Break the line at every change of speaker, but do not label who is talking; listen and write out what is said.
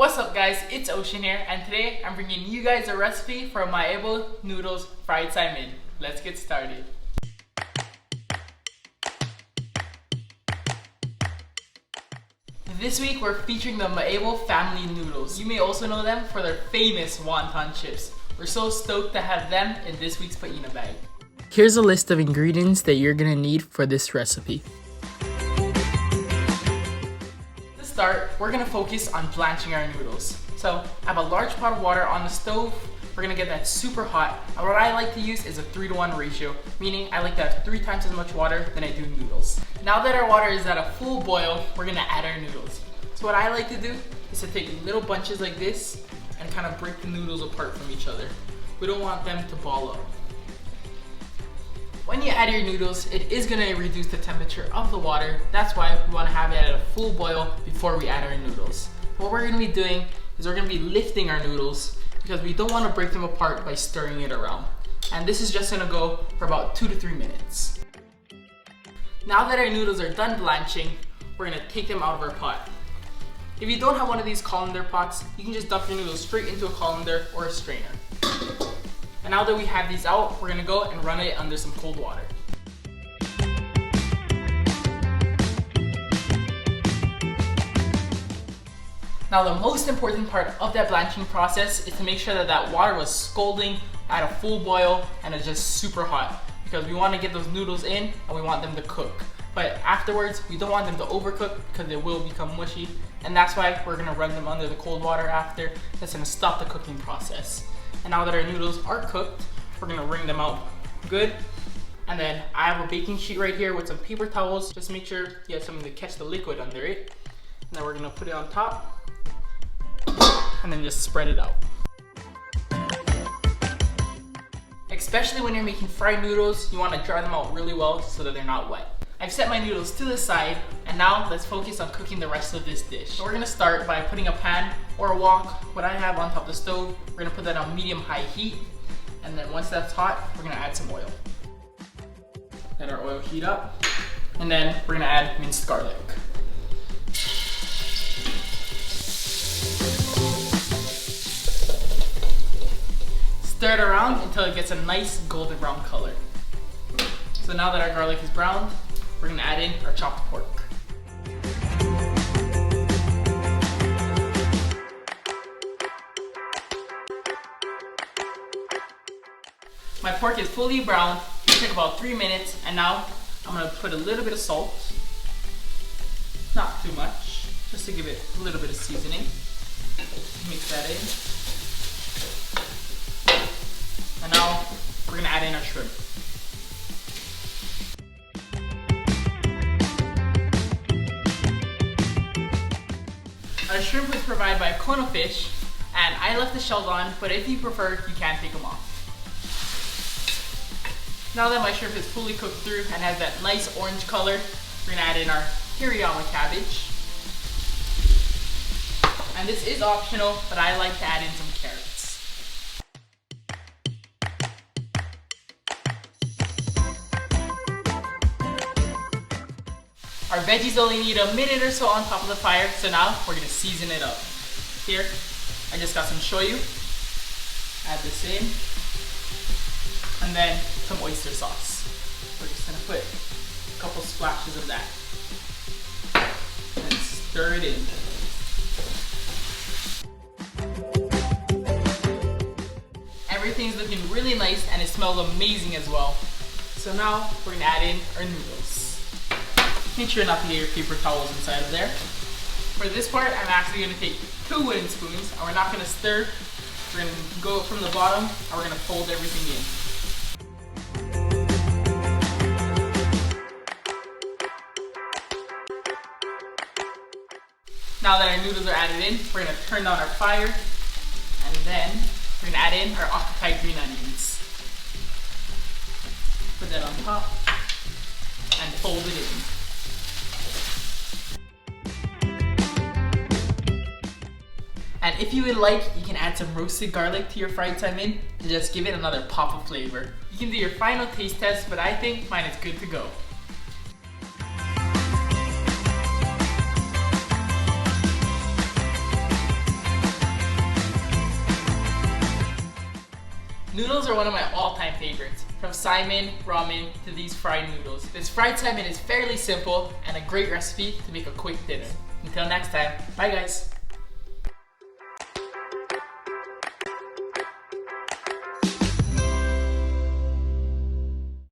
What's up guys, it's Ocean here, and today I'm bringing you guys a recipe for Maebo noodles fried Saimin. Let's get started. This week we're featuring the Maebo family noodles. You may also know them for their famous wonton chips. We're so stoked to have them in this week's Pā'ina bag. Here's a list of ingredients that you're gonna need for this recipe. To start, we're gonna focus on blanching our noodles. So I have a large pot of water on the stove. We're gonna get that super hot. And what I like to use is a 3-to-1 ratio, meaning I like to have 3 times as much water than I do noodles. Now that our water is at a full boil, we're gonna add our noodles. So what I like to do is to take little bunches like this and kind of break the noodles apart from each other. We don't want them to ball up. When you add your noodles, it is going to reduce the temperature of the water. That's why we want to have it at a full boil before we add our noodles. What we're going to be doing is we're going to be lifting our noodles because we don't want to break them apart by stirring it around. And this is just going to go for about 2 to 3 minutes. Now that our noodles are done blanching, we're going to take them out of our pot. If you don't have one of these colander pots, you can just dump your noodles straight into a colander or a strainer. And now that we have these out, we're gonna go and run it under some cold water. Now the most important part of that blanching process is to make sure that that water was scalding at a full boil and it's just super hot, because we want to get those noodles in and we want them to cook. But afterwards, we don't want them to overcook because they will become mushy, and that's why we're gonna run them under the cold water after. That's gonna stop the cooking process. And now that our noodles are cooked, we're gonna wring them out good. And then I have a baking sheet right here with some paper towels. Just make sure you have something to catch the liquid under it. And then we're gonna put it on top and then just spread it out. Especially when you're making fried noodles, you wanna dry them out really well so that they're not wet. I've set my noodles to the side, and now let's focus on cooking the rest of this dish. So we're gonna start by putting a pan or a wok, what I have on top of the stove. We're gonna put that on medium-high heat, and then once that's hot, we're gonna add some oil. Let our oil heat up, and then we're gonna add minced garlic. Stir it around until it gets a nice golden brown color. So now that our garlic is browned, we're gonna add in our chopped pork. My pork is fully browned. It took about 3 minutes, and now I'm gonna put a little bit of salt. Not too much, just to give it a little bit of seasoning. Mix that in. And now we're gonna add in our shrimp. Our shrimp was provided by Kona Fish, and I left the shells on, but if you prefer, you can take them off. Now that my shrimp is fully cooked through and has that nice orange color, we're gonna add in our hirayama cabbage. And this is optional, but I like to add in some carrots. Our veggies only need a minute or so on top of the fire, so now we're gonna season it up. Here, I just got some shoyu. Add this in. And then some oyster sauce. We're just gonna put a couple splashes of that. And stir it in. Everything's looking really nice and it smells amazing as well. So now we're gonna add in our noodles. Make sure not to get your paper towels inside of there. For this part, I'm actually gonna take 2 wooden spoons, and we're not gonna stir. We're gonna go from the bottom, and we're gonna fold everything in. Now that our noodles are added in, we're gonna turn down our fire, and then we're gonna add in our octopi green onions. Put that on top, and fold it in. And if you would like, you can add some roasted garlic to your fried Saimin to just give it another pop of flavor. You can do your final taste test, but I think mine is good to go. Noodles are one of my all-time favorites. From Saimin, ramen, to these fried noodles. This fried Saimin is fairly simple and a great recipe to make a quick dinner. Until next time, bye guys!